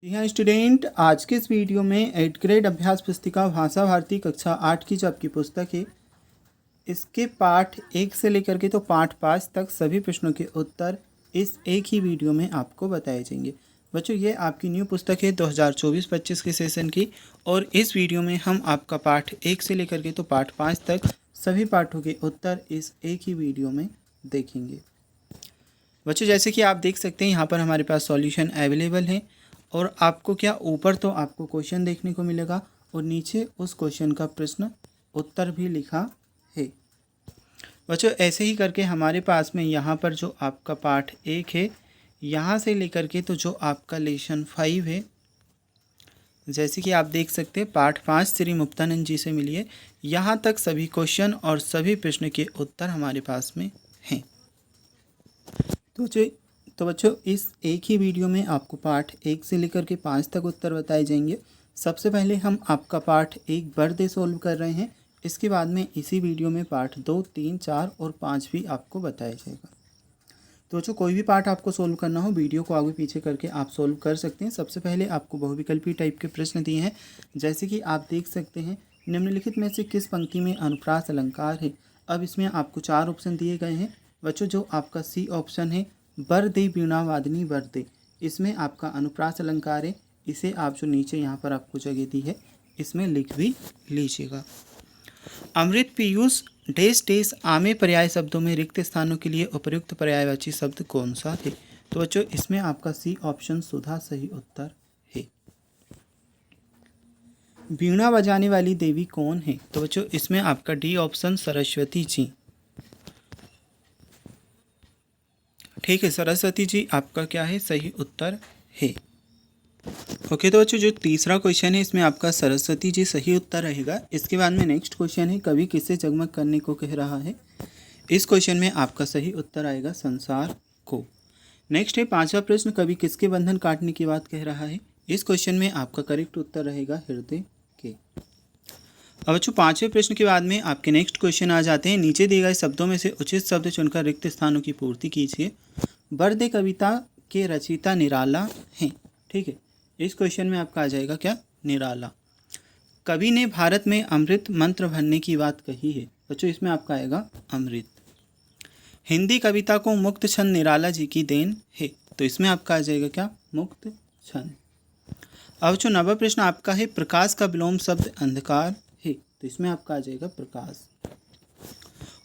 जी हाँ स्टूडेंट, आज के इस वीडियो में 8th ग्रेड अभ्यास पुस्तिका भाषा भारती कक्षा 8 की जो आपकी पुस्तक है इसके पाठ 1 से लेकर के तो पाठ 5 तक सभी प्रश्नों के उत्तर इस एक ही वीडियो में आपको बताए जाएंगे। बच्चों, ये आपकी न्यू पुस्तक है 2024-25 के सेशन की और इस वीडियो में हम आपका पाठ 1 से लेकर के तो पाठ 5 तक सभी पाठों के उत्तर इस एक ही वीडियो में देखेंगे। बच्चों, जैसे कि आप देख सकते हैं यहाँ पर हमारे पास सॉल्यूशन अवेलेबल है और आपको क्या ऊपर तो आपको क्वेश्चन देखने को मिलेगा और नीचे उस क्वेश्चन का प्रश्न उत्तर भी लिखा है। बच्चों, ऐसे ही करके हमारे पास में यहाँ पर जो आपका पाठ 1 है यहाँ से लेकर के तो जो आपका लेसन 5 है, जैसे कि आप देख सकते हैं पाठ 5 श्री मुक्तानंद जी से मिलिए, यहाँ तक सभी क्वेश्चन और सभी प्रश्न के उत्तर हमारे पास में हैं। तो बच्चों, इस एक ही वीडियो में आपको पाठ 1 से लेकर के 5 तक उत्तर बताए जाएंगे। सबसे पहले हम आपका पाठ 1 बर्थ डे सोल्व कर रहे हैं, इसके बाद में इसी वीडियो में पाठ 2, 3, 4 और 5 भी आपको बताया जाएगा। तो बच्चों, कोई भी पाठ आपको सोल्व करना हो वीडियो को आगे पीछे करके आप सोल्व कर सकते हैं। सबसे पहले आपको बहुविकल्पी टाइप के प्रश्न दिए हैं, जैसे कि आप देख सकते हैं निम्नलिखित में से किस पंक्ति में अनुप्रास अलंकार है। अब इसमें आपको 4 ऑप्शन दिए गए हैं। बच्चों, जो आपका सी ऑप्शन है बर दे वीणा वादनी बर दे, इसमें आपका अनुप्रास अलंकार है। इसे आप जो नीचे यहाँ पर आपको जगह दी है इसमें लिख भी लीजिएगा। अमृत पीयूष डेस डेस आमे पर्याय शब्दों में रिक्त स्थानों के लिए उपयुक्त पर्यायवाची शब्द कौन सा है। तो बच्चों, इसमें आपका सी ऑप्शन सुधा सही उत्तर है। वीणा बजाने वाली देवी कौन है। तो बच्चों, इसमें आपका डी ऑप्शन सरस्वती जी। ठीक है, सरस्वती जी आपका क्या है सही उत्तर है। ओके, तो बच्चों जो तीसरा क्वेश्चन है इसमें आपका सरस्वती जी सही उत्तर रहेगा। इसके बाद में नेक्स्ट क्वेश्चन है कवि किसे जगमग करने को कह रहा है। इस क्वेश्चन में आपका सही उत्तर आएगा संसार को। नेक्स्ट है 5वां प्रश्न, कवि किसके बंधन काटने की बात कह रहा है। इस क्वेश्चन में आपका करेक्ट उत्तर रहेगा हृदय के। अब बच्चों 5वें प्रश्न के बाद में आपके नेक्स्ट क्वेश्चन आ जाते हैं। नीचे दिए गए शब्दों में से उचित शब्द चुनकर रिक्त स्थानों की पूर्ति कीजिए। बर्दे कविता के रचयिता निराला हैं। ठीक है, इस क्वेश्चन में आपका आ जाएगा क्या निराला। कवि ने भारत में अमृत मंत्र भरने की बात कही है। बच्चों, इसमें आपका आएगा अमृत। हिंदी कविता को मुक्त छंद निराला जी की देन है। तो इसमें आपका आ जाएगा क्या मुक्त छंद। अब जो 9वां प्रश्न आपका है प्रकाश का विलोम शब्द अंधकार है। तो इसमें आपका आ जाएगा प्रकाश।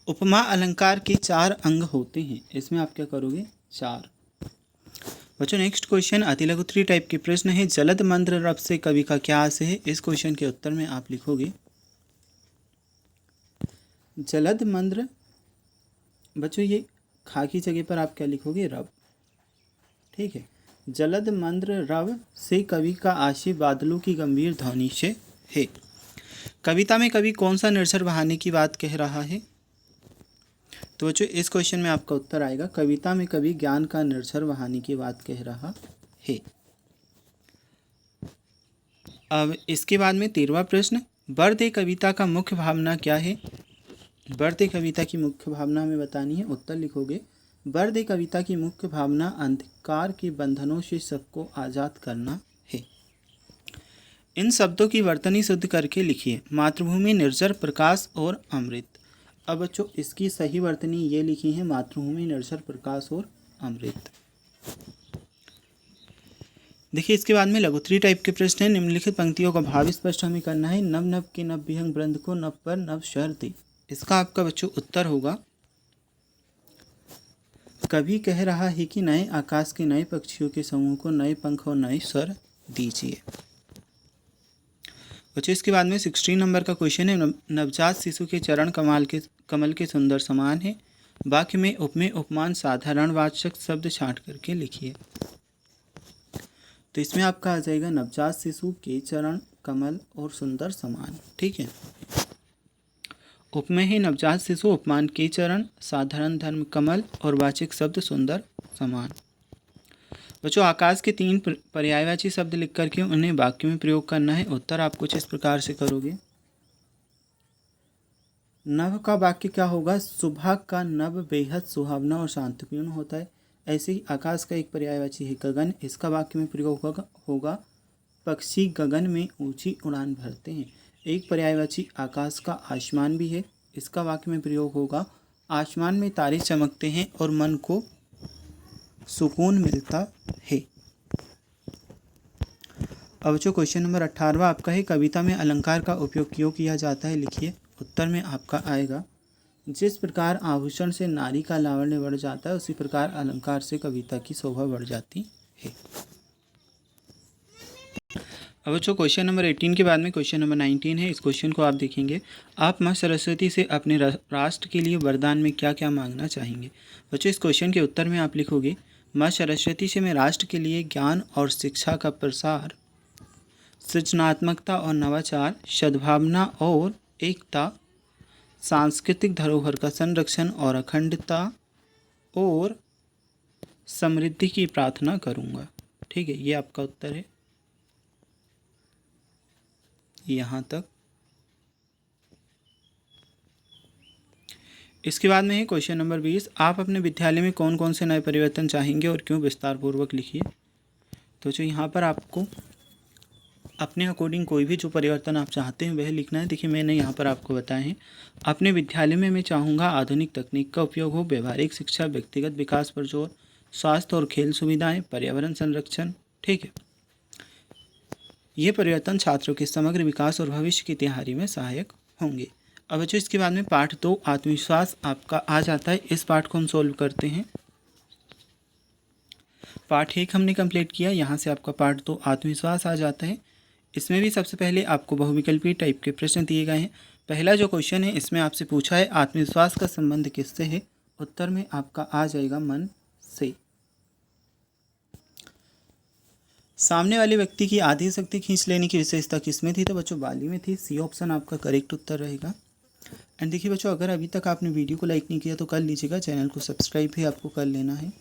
उपमा अलंकार के 4 अंग होते हैं। इसमें आप क्या करोगे 4। बच्चों, नेक्स्ट क्वेश्चन अति लघु उत्तरीय टाइप के प्रश्न है। जलद मंद्र रब से कवि का क्या आशय है। इस क्वेश्चन के उत्तर में आप लिखोगे जलद मंद्र। बच्चों, ये खा की जगह पर आप क्या लिखोगे रब। ठीक है, जलद मंद्र रव से कवि का आशय बादलों की गंभीर ध्वनि से है। कविता में कवि कौन सा निर्झर बहाने की बात कह रहा है। तो बच्चों, इस क्वेश्चन में आपका उत्तर आएगा कविता में कवि ज्ञान का निर्झर बहाने की बात कह रहा है। अब इसके बाद में 13वां प्रश्न, बर्दे कविता का मुख्य भावना क्या है। बर्दे कविता की मुख्य भावना में बतानी है, उत्तर लिखोगे बर्दे कविता की मुख्य भावना अंधकार के बंधनों से सबको आज़ाद करना है। इन शब्दों की वर्तनी शुद्ध करके लिखिए। मातृभूमि, निर्जर, प्रकाश और अमृत। अब बच्चों, इसकी सही वर्तनी ये लिखी है मातृभूमि, निर्जर, प्रकाश और अमृत। देखिए, इसके बाद में लघु उत्तरीय टाइप के प्रश्न हैं। निम्नलिखित पंक्तियों का भाव स्पष्ट हमें करना है। नव नव के नव विहंग वृंद को नव पर नव शर दे। इसका आपका बच्चों उत्तर होगा कवि कह रहा है कि नए आकाश के नए पक्षियों के समूह को नए पंख और नए स्वर दीजिए। बच्चों, इसके बाद में 16 नंबर का क्वेश्चन है। नवजात शिशु के चरण कमल के सुंदर समान है। वाक्य में उपमेय उपमान साधारणवाचक शब्द छांट करके लिखिए। तो इसमें आपका आ जाएगा नवजात शिशु के चरण कमल और सुंदर समान। ठीक है, उपमेय है नवजात शिशु, उपमान के चरण, साधारण धर्म कमल और वाचक शब्द सुंदर समान। बच्चों, आकाश के 3 पर्यायवाची शब्द लिख करके उन्हें वाक्य में प्रयोग करना है। उत्तर आप कुछ इस प्रकार से करोगे। नव का वाक्य क्या होगा। सुबह का नव बेहद सुहावना और शांतिपूर्ण होता है। ऐसे ही आकाश का एक पर्यायवाची है गगन, इसका वाक्य में प्रयोग होगा पक्षी गगन में ऊंची उड़ान भरते हैं। एक पर्यायवाची आकाश का आसमान भी है, इसका वाक्य में प्रयोग होगा आसमान में तारे चमकते हैं और मन को सुकून मिलता है। अब जो क्वेश्चन नंबर 18वां आपका है, कविता में अलंकार का उपयोग क्यों किया जाता है, लिखिए। उत्तर में आपका आएगा जिस प्रकार आभूषण से नारी का लावण्य बढ़ जाता है, उसी प्रकार अलंकार से कविता की शोभा बढ़ जाती है। अब जो क्वेश्चन नंबर 18 के बाद में क्वेश्चन नंबर 19 है, इस क्वेश्चन को आप देखेंगे। आप माँ सरस्वती से अपने राष्ट्र के लिए वरदान में क्या क्या मांगना चाहेंगे। बच्चों, इस क्वेश्चन के उत्तर में आप लिखोगे माँ सरस्वती से मैं राष्ट्र के लिए ज्ञान और शिक्षा का प्रसार, सृजनात्मकता और नवाचार, सद्भावना और एकता, सांस्कृतिक धरोहर का संरक्षण और अखंडता और समृद्धि की प्रार्थना करूँगा। ठीक है, ये आपका उत्तर है यहाँ तक। इसके बाद में है क्वेश्चन नंबर 20। आप अपने विद्यालय में कौन कौन से नए परिवर्तन चाहेंगे और क्यों, विस्तार पूर्वक लिखिए। तो जो यहाँ पर आपको अपने अकॉर्डिंग कोई भी जो परिवर्तन आप चाहते हैं वह लिखना है। देखिए, मैंने यहाँ पर आपको बताए हैं। अपने विद्यालय में मैं चाहूँगा आधुनिक तकनीक का उपयोग हो, व्यवहारिक शिक्षा, व्यक्तिगत विकास पर जोर, स्वास्थ्य और खेल सुविधाएं, पर्यावरण संरक्षण। ठीक है, ये परिवर्तन छात्रों के समग्र विकास और भविष्य की तैयारी में सहायक होंगे। अब बच्चों, इसके बाद में पाठ 2 आत्मविश्वास आपका आ जाता है। इस पाठ को हम सोल्व करते हैं। पाठ 1 हमने कंप्लीट किया, यहाँ से आपका पाठ 2 आत्मविश्वास आ जाता है। इसमें भी सबसे पहले आपको बहुविकल्पीय टाइप के प्रश्न दिए गए हैं। पहला जो क्वेश्चन है, इसमें आपसे पूछा है आत्मविश्वास का संबंध किससे है। उत्तर में आपका आ जाएगा मन से। सामने वाले व्यक्ति की आधी शक्ति खींच लेने की विशेषता किसमें थी, तो बच्चों बाली में थी। सी ऑप्शन आपका करेक्ट उत्तर रहेगा। एंड देखिए बच्चों, अगर अभी तक आपने वीडियो को लाइक नहीं किया तो कर लीजिएगा, चैनल को सब्सक्राइब भी आपको कर लेना है।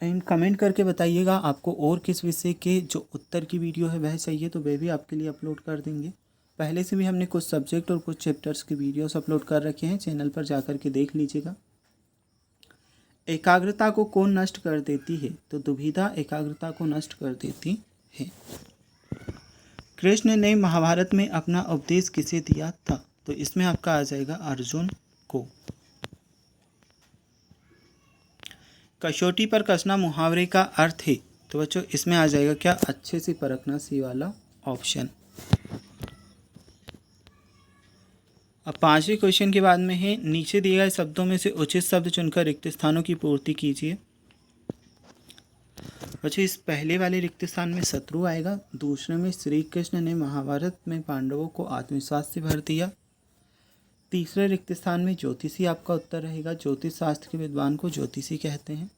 एंड कमेंट करके बताइएगा आपको और किस विषय के जो उत्तर की वीडियो है वह चाहिए, तो वह भी आपके लिए अपलोड कर देंगे। पहले से भी हमने कुछ सब्जेक्ट और कुछ चैप्टर्स की वीडियोस अपलोड कर रखे हैं, चैनल पर जाकर के देख लीजिएगा। एकाग्रता को कौन नष्ट कर देती है, तो दुविधा एकाग्रता को नष्ट कर देती है। कृष्ण ने महाभारत में अपना उपदेश किसे दिया था, तो इसमें आपका आ जाएगा अर्जुन को। कसौटी पर कसना मुहावरे का अर्थ है, तो बच्चों इसमें आ जाएगा क्या, अच्छे से परखना, सी वाला ऑप्शन। अब 5वें क्वेश्चन के बाद में है, नीचे दिए गए शब्दों में से उचित शब्द चुनकर रिक्त स्थानों की पूर्ति कीजिए। बच्चों, इस पहले वाले रिक्त स्थान में शत्रु आएगा, दूसरे में श्री कृष्ण ने महाभारत में पांडवों को आत्मविश्वास से भर दिया, तीसरे रिक्त स्थान में ज्योतिषी आपका उत्तर रहेगा। ज्योतिष शास्त्र के विद्वान को ज्योतिषी कहते हैं।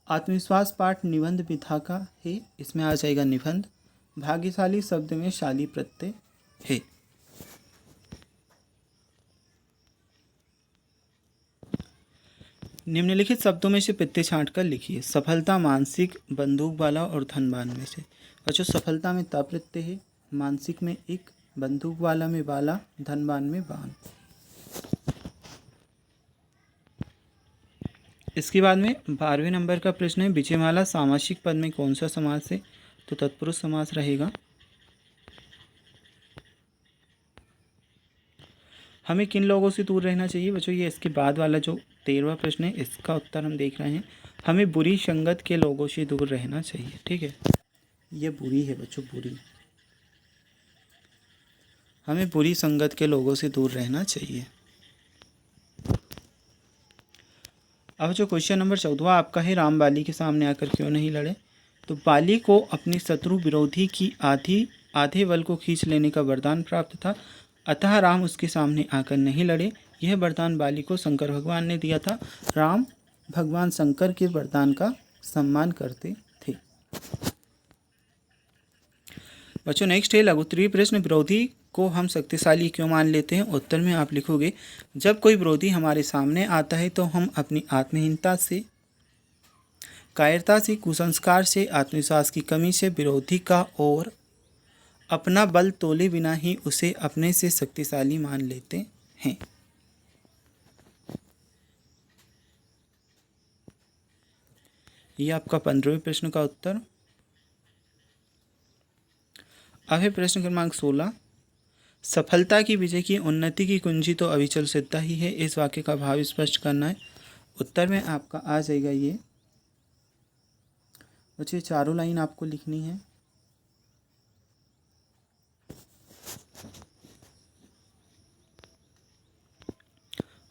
आत्मविश्वास पाठ निबंध विधा का है, इसमें आ जाएगा निबंध। भाग्यशाली शब्द में शाली प्रत्यय है। निम्नलिखित शब्दों में से प्रत्यय छांट कर लिखिए। सफलता मानसिक, बंदूक वाला और धनवान में से। बच्चों, सफलता में ता प्रत्यय है, मानसिक में एक, बंदूक वाला में वाला, धनवान में वान। इसके बाद में 12वें नंबर का प्रश्न है, विजयमाला सामासिक पद में कौन सा समास है, तो तत्पुरुष समास रहेगा। हमें किन लोगों से दूर रहना चाहिए, बच्चों ये इसके बाद वाला जो 13वां प्रश्न है, इसका उत्तर हम देख रहे हैं। हमें बुरी संगत के लोगों से दूर रहना चाहिए। ठीक है, ये बुरी है बच्चों, बुरी। हमें बुरी संगत के लोगों से दूर रहना चाहिए। अब जो क्वेश्चन नंबर 14 आपका है, राम बाली के सामने आकर क्यों नहीं लड़े, तो बाली को अपनी शत्रु विरोधी की आधे बल को खींच लेने का वरदान प्राप्त था, अतः राम उसके सामने आकर नहीं लड़े। यह वरदान बाली को शंकर भगवान ने दिया था। राम भगवान शंकर के वरदान का सम्मान करते थे। बच्चों नेक्स्ट है लघुत्तरीय प्रश्न, विरोधी को हम शक्तिशाली क्यों मान लेते हैं। उत्तर में आप लिखोगे, जब कोई विरोधी हमारे सामने आता है तो हम अपनी आत्महीनता से, कायरता से, कुसंस्कार से, आत्मविश्वास की कमी से विरोधी का और अपना बल तोले बिना ही उसे अपने से शक्तिशाली मान लेते हैं। ये आपका 15वें प्रश्न का उत्तर। अब है प्रश्न क्रमांक 16। सफलता की विजय की उन्नति की कुंजी तो अविचल सिद्धता ही है, इस वाक्य का भाव स्पष्ट करना है। उत्तर में आपका आ जाएगा ये बच्चे चारों लाइन आपको लिखनी है।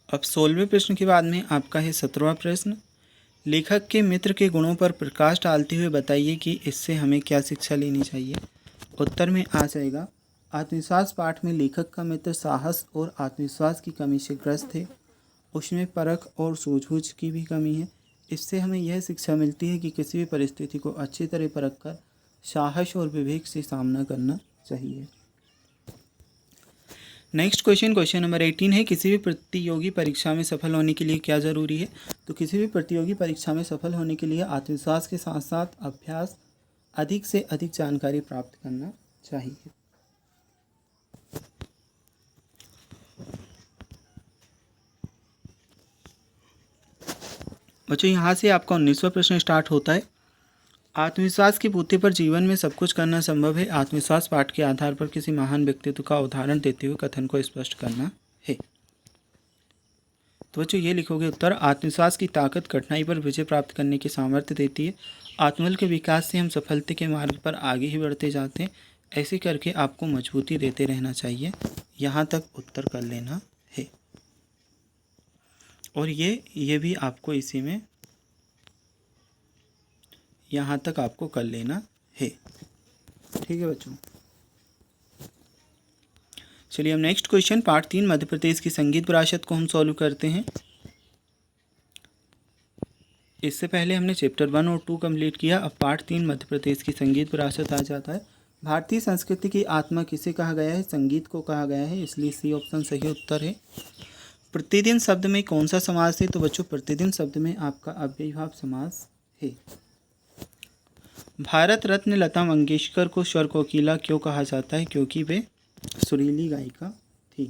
अब 16वें प्रश्न के बाद में आपका है 17वां प्रश्न। लेखक के मित्र के गुणों पर प्रकाश डालते हुए बताइए कि इससे हमें क्या शिक्षा लेनी चाहिए। उत्तर में आ जाएगा आत्मविश्वास पाठ में लेखक का मित्र साहस और आत्मविश्वास की कमी से ग्रस्त है। उसमें परख और सूझबूझ की भी कमी है। इससे हमें यह शिक्षा मिलती है कि किसी भी परिस्थिति को अच्छी तरह परख कर साहस और विवेक से सामना करना चाहिए। नेक्स्ट क्वेश्चन नंबर 18 है। किसी भी प्रतियोगी परीक्षा में सफल होने के लिए क्या ज़रूरी है। तो किसी भी प्रतियोगी परीक्षा में सफल होने के लिए आत्मविश्वास के साथ साथ अभ्यास, अधिक से अधिक जानकारी प्राप्त करना चाहिए। बच्चों यहाँ से आपका 19वां प्रश्न स्टार्ट होता है। आत्मविश्वास के बूते पर जीवन में सब कुछ करना संभव है। आत्मविश्वास पाठ के आधार पर किसी महान व्यक्तित्व का उदाहरण देते हुए कथन को स्पष्ट करना है। तो बच्चों ये लिखोगे उत्तर। आत्मविश्वास की ताकत कठिनाई पर विजय प्राप्त करने की सामर्थ्य देती है। आत्मबल के विकास से हम सफलता के मार्ग पर आगे ही बढ़ते जाते हैं। ऐसे करके आपको मजबूती देते रहना चाहिए। यहाँ तक उत्तर कर लेना है। और ये भी आपको इसी में यहाँ तक आपको कर लेना है। ठीक है बच्चों, चलिए हम next question part 3 Madhya Pradesh की संगीत विरासत को हम सॉल्व करते हैं। इससे पहले हमने चैप्टर 1 और 2 कंप्लीट किया। अब पार्ट 3 मध्य प्रदेश की संगीत विरासत आ जाता है। भारतीय संस्कृति की आत्मा किसे कहा गया है। संगीत को कहा गया है, इसलिए सी ऑप्शन सही उत्तर है। प्रतिदिन शब्द में कौन सा समास है। तो बच्चों प्रतिदिन शब्द में आपका अव्ययीभाव समास है। भारत रत्न लता मंगेशकर को स्वर कोकिला क्यों कहा जाता है। क्योंकि वे सुरीली गायिका थी।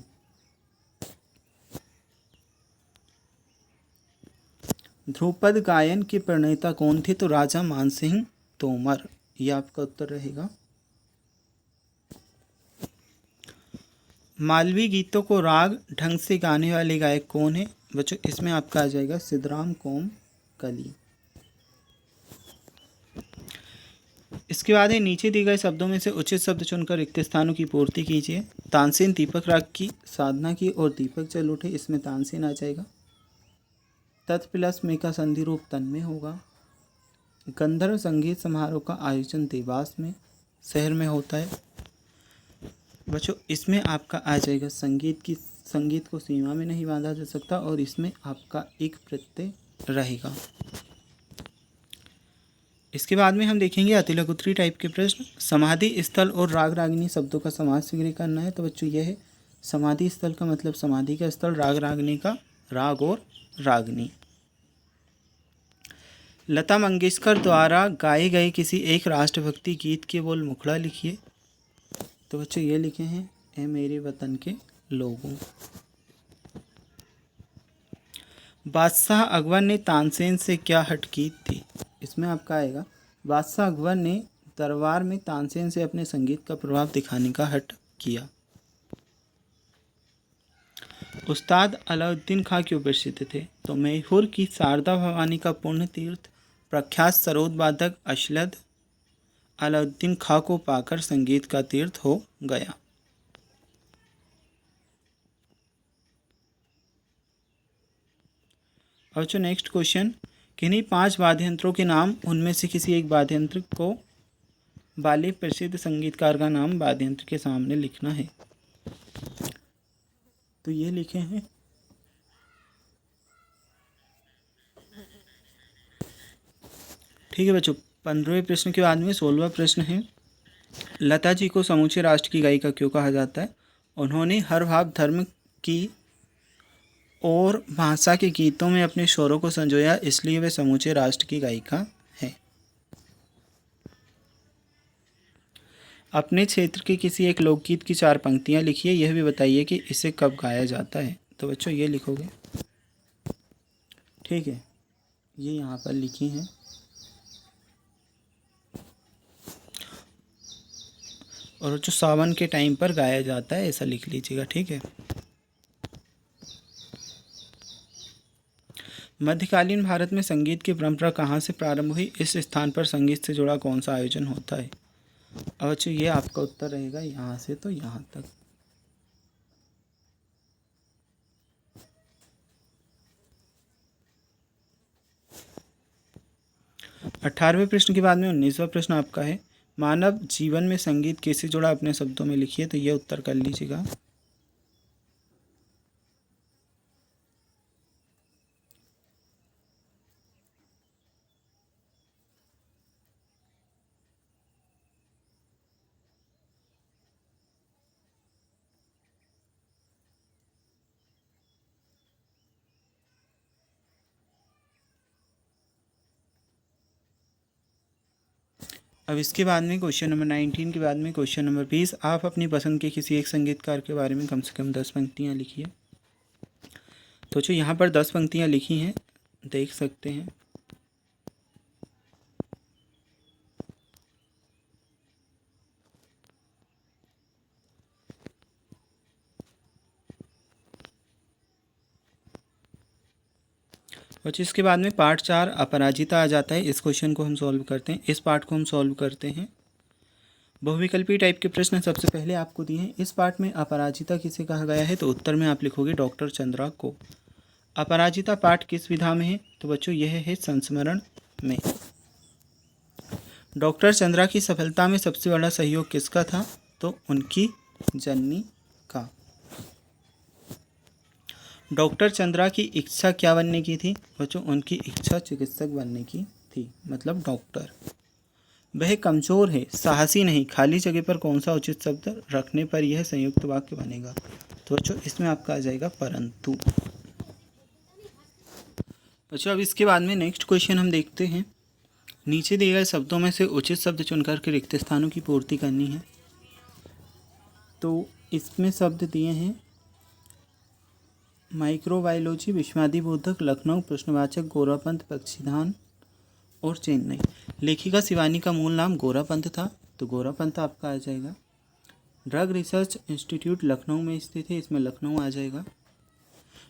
ध्रुपद गायन के प्रणेता कौन थे। तो राजा मानसिंह तोमर, यह आपका उत्तर रहेगा। मालवी गीतों को राग ढंग से गाने वाले गायक कौन है। बच्चों इसमें आपका आ जाएगा सिद्धराम कोमकली। इसके बाद है नीचे दिए गए शब्दों में से उचित शब्द चुनकर रिक्त स्थानों की पूर्ति कीजिए। तानसेन दीपक राग की साधना की और दीपक जल उठे, इसमें तानसेन आ जाएगा। तत् प्लस में का संधि रूप तन में होगा। गंधर्व संगीत समारोह का आयोजन देवास में शहर में होता है। बच्चों इसमें आपका आ जाएगा संगीत को सीमा में नहीं बांधा जा सकता और इसमें आपका एक प्रत्यय रहेगा। इसके बाद में हम देखेंगे अतिलघुत्री टाइप के प्रश्न। समाधि स्थल और राग रागिनी शब्दों का समास शीघ्र करना है। तो बच्चों यह है समाधि स्थल का मतलब समाधि का स्थल, राग रागिनी का राग और रागनी। लता मंगेशकर द्वारा गाए गए किसी एक राष्ट्रभक्ति गीत के बोल मुखड़ा लिखिए। तो बच्चों ये लिखे हैं ए मेरे वतन के लोगों। बादशाह अकबर ने तानसेन से क्या हट की थी। इसमें आपका आएगा बादशाह अकबर ने दरबार में तानसेन से अपने संगीत का प्रभाव दिखाने का हट किया। उस्ताद अलाउद्दीन खां क्यों प्रसिद्ध थे। तो मैहूर की शारदा भवानी का पुण्य तीर्थ प्रख्यात सरोद वादक अशलद अलाउद्दीन खां को पाकर संगीत का तीर्थ हो गया। और जो नेक्स्ट क्वेश्चन, किन्हीं 5 वाद्य यंत्रों के नाम, उनमें से किसी एक वाद्य यंत्र को वाले प्रसिद्ध संगीतकार का नाम वाद्य यंत्र के सामने लिखना है। तो ये लिखे हैं ठीक है बच्चों। 15वें प्रश्न के बाद में 16वां प्रश्न है। लता जी को समूचे राष्ट्र की गायिका क्यों कहा जाता है। उन्होंने हर भाव धर्म की और भाषा के गीतों में अपने स्वरों को संजोया, इसलिए वे समूचे राष्ट्र की गायिका है। अपने क्षेत्र के किसी एक लोकगीत की 4 पंक्तियां लिखिए। यह भी बताइए कि इसे कब गाया जाता है। तो बच्चों ये लिखोगे ठीक है, ये यहाँ पर लिखी हैं। और जो सावन के टाइम पर गाया जाता है, ऐसा लिख लीजिएगा, ठीक है। मध्यकालीन भारत में संगीत की परंपरा कहाँ से प्रारंभ हुई? इस स्थान पर संगीत से जुड़ा कौन सा आयोजन होता है? अब बच्चों ये आपका उत्तर रहेगा यहाँ से तो यहाँ तक। 18वें प्रश्न के बाद में 19वां प्रश्न आपका है, मानव जीवन में संगीत कैसे जुड़ा, अपने शब्दों में लिखिए। तो ये उत्तर कर लीजिएगा। अब इसके बाद में क्वेश्चन नंबर 19 के बाद में क्वेश्चन नंबर 20, आप अपनी पसंद के किसी एक संगीतकार के बारे में कम से कम 10 पंक्तियाँ लिखिए। तो जो यहाँ पर 10 पंक्तियाँ लिखी हैं, देख सकते हैं। और इसके बाद में पार्ट 4 अपराजिता आ जाता है। इस क्वेश्चन को हम सॉल्व करते हैं, इस पार्ट को हम सॉल्व करते हैं। बहुविकल्पी टाइप के प्रश्न सबसे पहले आपको दिए हैं। इस पार्ट में अपराजिता किसे कहा गया है? तो उत्तर में आप लिखोगे डॉक्टर चंद्रा को। अपराजिता पाठ किस विधा में है? तो बच्चों यह है संस्मरण में। डॉक्टर चंद्रा की सफलता में सबसे बड़ा सहयोग किसका था? तो उनकी जननी का। डॉक्टर चंद्रा की इच्छा क्या बनने की थी? बच्चों उनकी इच्छा चिकित्सक बनने की थी, मतलब डॉक्टर। वह कमजोर है, साहसी नहीं। खाली जगह पर कौन सा उचित शब्द रखने पर यह संयुक्त वाक्य बनेगा? तो बच्चों इसमें आपका आ जाएगा परंतु। बच्चों अब इसके बाद में नेक्स्ट क्वेश्चन हम देखते हैं। नीचे दिए गए शब्दों में से उचित शब्द चुनकर के रिक्त स्थानों की पूर्ति करनी है। तो इसमें शब्द दिए हैं माइक्रोबायोलॉजी, विषमादिबोधक, लखनऊ, प्रश्नवाचक, गोरापंत, पक्षीदान और चेन्नई। लेखिका शिवानी का मूल नाम गोरापंत था, तो गोरापंत आपका आ जाएगा। ड्रग रिसर्च इंस्टीट्यूट लखनऊ में स्थित है, इसमें लखनऊ आ जाएगा।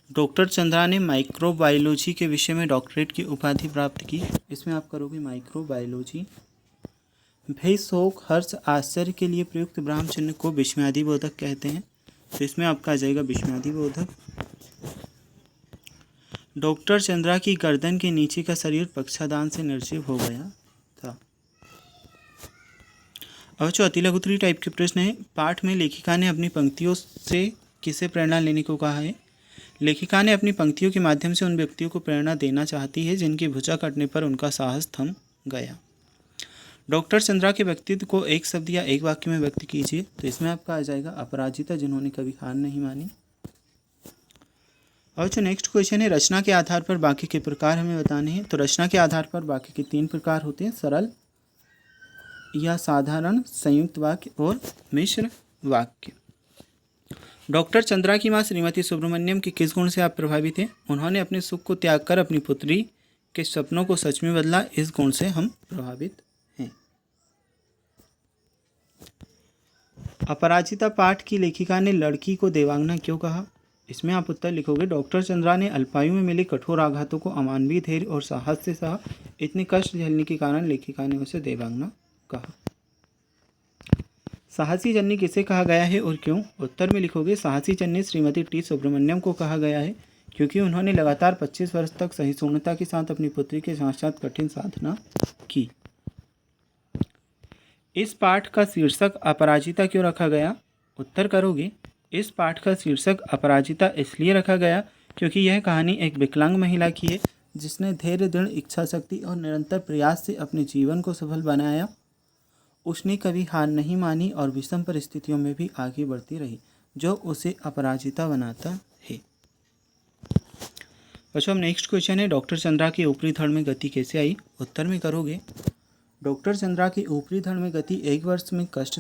डॉक्टर चंद्रा ने माइक्रोबायोलॉजी के विषय में डॉक्टरेट की उपाधि प्राप्त की, इसमें आप करोगे माइक्रोबायोलॉजी। भय, शोक, हर्ष, आश्चर्य के लिए प्रयुक्त ब्राह्म चिन्ह को विषमादिबोधक कहते हैं, तो इसमें आपका आ जाएगा विषमादिबोधक। डॉक्टर चंद्रा की गर्दन के नीचे का शरीर पक्षादान से निर्जीव हो गया था। अब जो अतिलघुत्री टाइप के प्रश्न है, पाठ में लेखिका ने अपनी पंक्तियों से किसे प्रेरणा लेने को कहा है? लेखिका ने अपनी पंक्तियों के माध्यम से उन व्यक्तियों को प्रेरणा देना चाहती है जिनकी भुजा कटने पर उनका साहस थम गया। डॉक्टर चंद्रा के व्यक्तित्व को एक शब्द या एक वाक्य में व्यक्त कीजिए, तो इसमें आपका आ जाएगा अपराजिता, जिन्होंने कभी हार नहीं मानी। और जो नेक्स्ट क्वेश्चन है, रचना के आधार पर वाक्य के प्रकार हमें बताने हैं। तो रचना के आधार पर वाक्य के 3 प्रकार होते हैं, सरल या साधारण, संयुक्त वाक्य और मिश्र वाक्य। डॉक्टर चंद्रा की मां श्रीमती सुब्रमण्यम के किस गुण से आप प्रभावित हैं? उन्होंने अपने सुख को त्याग कर अपनी पुत्री के सपनों को सच में बदला, इस गुण से हम प्रभावित हैं। अपराजिता पाठ की लेखिका ने लड़की को देवांगना क्यों कहा? इसमें आप उत्तर लिखोगे डॉक्टर चंद्रा ने अल्पायु में मिले कठोर आघातों को अमानवीय धैर्य और साहस से सहा, इतने कष्ट झेलने के कारण लेखिका ने उसे देवांगना कहा। साहसी जन्नी किसे कहा गया है और क्यों? उत्तर में लिखोगे साहसी जन्नी श्रीमती टी सुब्रमण्यम को कहा गया है क्योंकि उन्होंने लगातार 25 वर्ष तक सहिष्णुता के साथ अपनी पुत्री के साथ कठिन साधना की। इस पाठ का शीर्षक अपराजिता क्यों रखा गया? उत्तर करोगे इस पाठ का शीर्षक अपराजिता इसलिए रखा गया क्योंकि यह कहानी एक विकलांग महिला की है जिसने धैर्य, दृढ़ इच्छा शक्ति और निरंतर प्रयास से अपने जीवन को सफल बनाया। उसने कभी हार नहीं मानी और विषम परिस्थितियों में भी आगे बढ़ती रही, जो उसे अपराजिता बनाता है। बच्चों अब नेक्स्ट क्वेश्चन है, डॉक्टर चंद्रा की ऊपरी धड़ में गति कैसे आई? उत्तर में करोगे डॉक्टर चंद्रा की ऊपरी धड़ में गति 1 वर्ष में कष्ट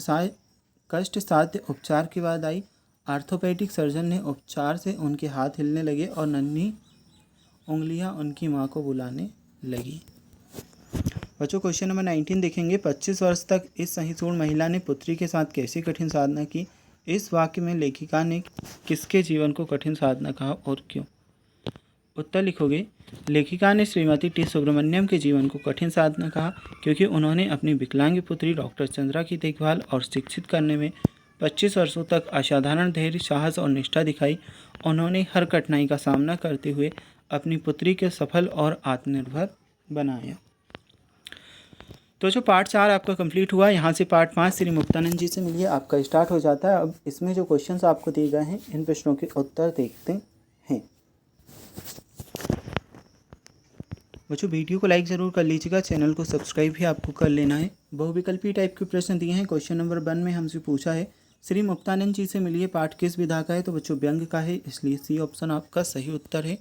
साध्य उपचार के बाद आई। आर्थोपेडिक सर्जन ने उपचार से उनके हाथ हिलने लगे और नन्ही उंगलियां उनकी मां को बुलाने लगी। बच्चों क्वेश्चन नंबर 19 देखेंगे। 25 वर्ष तक इस सहिष्णु महिला ने पुत्री के साथ कैसी कठिन साधना की। इस वाक्य में लेखिका ने किसके जीवन को कठिन साधना कहा और क्यों। उत्तर लिखोगे, लेखिका ने श्रीमती टी सुब्रमण्यम के जीवन को कठिन साधना कहा क्योंकि उन्होंने अपनी विकलांग पुत्री डॉक्टर चंद्रा की देखभाल और शिक्षित करने में 25 वर्षों तक असाधारण धैर्य, साहस और निष्ठा दिखाई। उन्होंने हर कठिनाई का सामना करते हुए अपनी पुत्री को सफल और आत्मनिर्भर बनाया। तो जो पार्ट 4 आपका कंप्लीट हुआ, यहाँ से पार्ट 5 श्री मुक्तानंद जी से मिलिए आपका स्टार्ट हो जाता है। अब इसमें जो क्वेश्चंस आपको दिए गए हैं इन प्रश्नों के उत्तर देखते हैं। बच्चों वीडियो को लाइक ज़रूर कर लीजिएगा, चैनल को सब्सक्राइब भी आपको कर लेना है। बहुविकल्पी टाइप के प्रश्न दिए हैं। क्वेश्चन नंबर 1 में हमसे पूछा है श्री मुक्तानंद जी से मिलिए पाठ किस विधा का है। तो बच्चों व्यंग का है, इसलिए सी ऑप्शन आपका सही उत्तर है।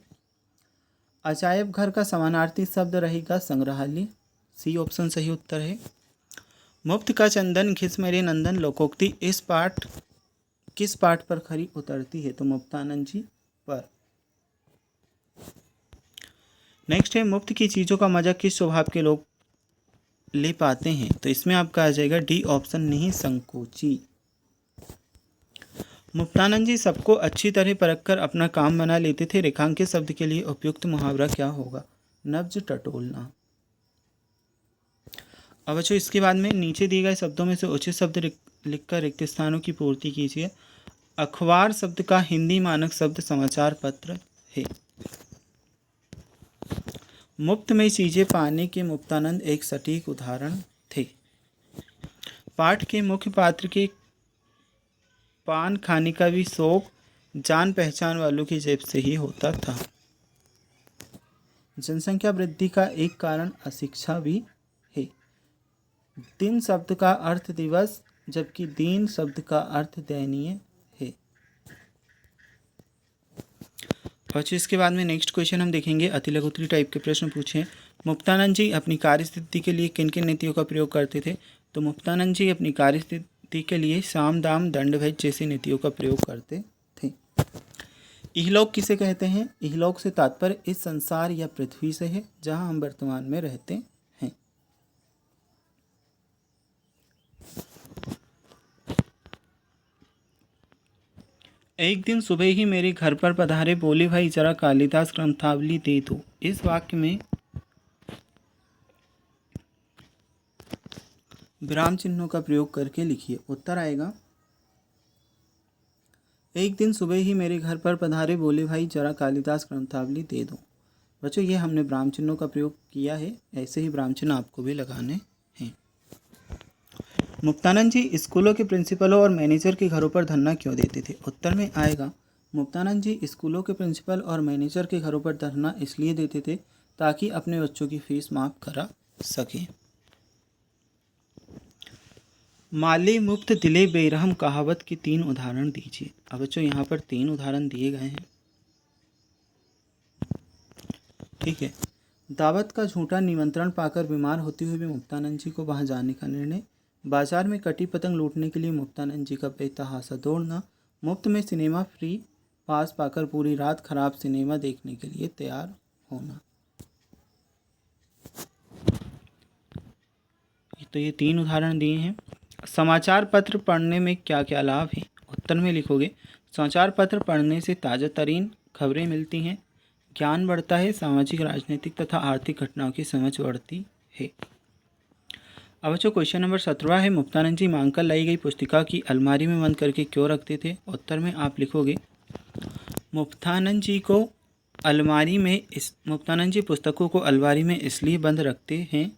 अजायब घर का समानार्थी शब्द रहेगा संग्रहालय, सी ऑप्शन सही उत्तर है। मुफ्त का चंदन घिस मेरे नंदन लोकोक्ति इस पाठ किस पाठ पर खरी उतरती है। तो मुक्तानंद जी पर। नेक्स्ट है मुफ्त की चीज़ों का मजा किस स्वभाव के लोग ले पाते हैं। तो इसमें आपका आ जाएगा डी ऑप्शन, नहीं संकोची। मुक्तानंद जी सबको अच्छी तरह परखकर अपना काम बना लेते थे। रेखांकित शब्द के लिए उपयुक्त मुहावरा क्या होगा। नब्ज टटोलना। अब बच्चों इसके बाद में नीचे दिए गए शब्दों में से उचित शब्द लिखकर रिक्त स्थानों की पूर्ति कीजिए। अखबार शब्द का हिंदी मानक शब्द समाचार पत्र है। मुफ्त में चीज़ें पाने के मुक्तानंद एक सटीक उदाहरण थे। पाठ के मुख्य पात्र के पान खाने का भी शौक जान पहचान वालों की जेब से ही होता था। जनसंख्या वृद्धि का एक कारण अशिक्षा भी है। दिन शब्द का अर्थ दिवस, जबकि दीन शब्द का अर्थ दयनीय है। और इसके बाद में नेक्स्ट क्वेश्चन हम देखेंगे। अति लघुत्तरी टाइप के प्रश्न पूछे। मुक्तानंद जी अपनी कार्यस्थिति के लिए किन किन नीतियों का प्रयोग करते थे। तो मुक्तानंद जी अपनी कार्यस्थिति के लिए साम दाम दंड भेद जैसी नीतियों का प्रयोग करते थे। इहलोक किसे कहते हैं। इहलोक से तात्पर्य इस संसार या पृथ्वी से है जहां हम वर्तमान में रहते हैं। एक दिन सुबह ही मेरे घर पर पधारे, बोले भाई जरा कालिदास ग्रंथावली दे दो। इस वाक्य में विराम चिन्हों का प्रयोग करके लिखिए। उत्तर आएगा एक दिन सुबह ही मेरे घर पर पधारे, बोले भाई जरा कालिदास ग्रंथावली दे दो। बच्चों ये हमने विराम चिन्हों का प्रयोग किया है, ऐसे ही विराम चिन्ह आपको भी लगाने हैं। मुक्तानंद जी स्कूलों के प्रिंसिपलों और मैनेजर के घरों पर धरना क्यों देते थे। उत्तर में आएगा मुक्तानंद जी स्कूलों के प्रिंसिपल और मैनेजर के घरों पर धरना इसलिए देते थे ताकि अपने बच्चों की फीस माफ़ करा सकें। माले मुफ्त दिले बेरहम कहावत के 3 उदाहरण दीजिए। अब बच्चों यहाँ पर 3 उदाहरण दिए गए हैं। ठीक है। दावत का झूठा निमंत्रण पाकर बीमार होते हुए भी मुक्तानंद जी को वहाँ जाने का निर्णय। बाजार में कटी पतंग लूटने के लिए मुक्तानंद जी का बेतहाशा दौड़ना। मुफ्त में सिनेमा फ्री पास पाकर पूरी रात खराब सिनेमा देखने के लिए तैयार होना। तो ये 3 उदाहरण दिए हैं। समाचार पत्र पढ़ने में क्या क्या लाभ है। उत्तर में लिखोगे समाचार पत्र पढ़ने से ताज़ा तरीन खबरें मिलती हैं, ज्ञान बढ़ता है, सामाजिक राजनीतिक तथा आर्थिक घटनाओं की समझ बढ़ती है। अब बच्चों क्वेश्चन नंबर 17 है। मुक्तानंद जी मांग कर लाई गई पुस्तिका की अलमारी में बंद करके क्यों रखते थे। उत्तर में आप लिखोगे मुक्तानंद जी पुस्तकों को अलमारी में इसलिए बंद रखते हैं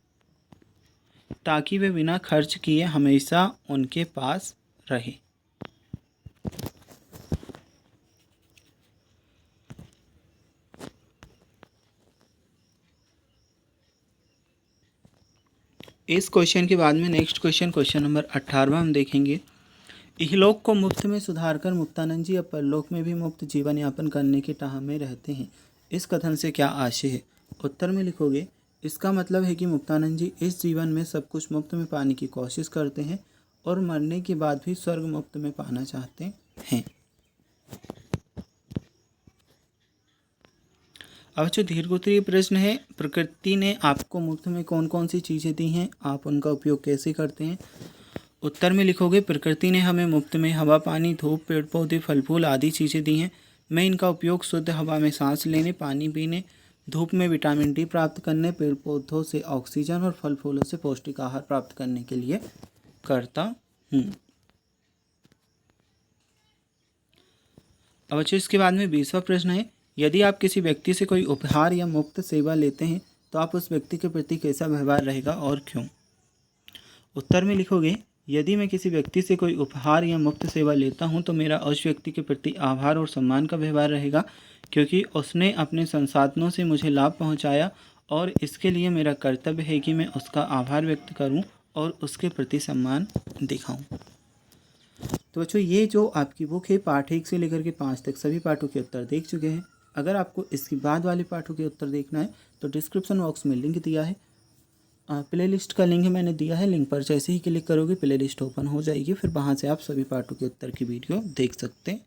ताकि वे बिना खर्च किए हमेशा उनके पास रहे। इस क्वेश्चन के बाद में नेक्स्ट क्वेश्चन नंबर 18 हम देखेंगे। इहलोक को मुफ्त में सुधारकर मुक्तानंद जी अब परलोक में भी मुफ्त जीवन यापन करने की टाह में रहते हैं। इस कथन से क्या आशय है। उत्तर में लिखोगे इसका मतलब है कि मुक्तानंद जी इस जीवन में सब कुछ मुफ्त में पाने की कोशिश करते हैं और मरने के बाद भी स्वर्ग मुफ्त में पाना चाहते हैं। अब जो दीर्घोत्तरीय प्रश्न है, प्रकृति ने आपको मुफ्त में कौन कौन सी चीज़ें दी हैं, आप उनका उपयोग कैसे करते हैं। उत्तर में लिखोगे प्रकृति ने हमें मुफ्त में हवा, पानी, धूप, पेड़ पौधे, फल फूल आदि चीज़ें दी हैं। मैं इनका उपयोग शुद्ध हवा में सांस लेने, पानी पीने, धूप में विटामिन डी प्राप्त करने, पेड़ पौधों से ऑक्सीजन और फल फूलों से पौष्टिक आहार प्राप्त करने के लिए करता हूँ। अब अच्छा, इसके बाद में 20वां प्रश्न है, यदि आप किसी व्यक्ति से कोई उपहार या मुफ्त सेवा लेते हैं तो आप उस व्यक्ति के प्रति कैसा व्यवहार रहेगा और क्यों। उत्तर में लिखोगे यदि मैं किसी व्यक्ति से कोई उपहार या मुफ्त सेवा लेता हूं तो मेरा उस व्यक्ति के प्रति आभार और सम्मान का व्यवहार रहेगा, क्योंकि उसने अपने संसाधनों से मुझे लाभ पहुंचाया और इसके लिए मेरा कर्तव्य है कि मैं उसका आभार व्यक्त करूं और उसके प्रति सम्मान दिखाऊं। तो बच्चों, ये जो आपकी बुक है पाठ 1 से लेकर के 5 तक सभी पाठों के उत्तर देख चुके हैं। अगर आपको इसके बाद वाले पाठों के उत्तर देखना है तो डिस्क्रिप्शन बॉक्स में लिंक दिया है, प्लेलिस्ट का लिंक मैंने दिया है। लिंक पर जैसे ही क्लिक करोगे प्लेलिस्ट ओपन हो जाएगी, फिर वहाँ से आप सभी पाठों के उत्तर की वीडियो देख सकते हैं।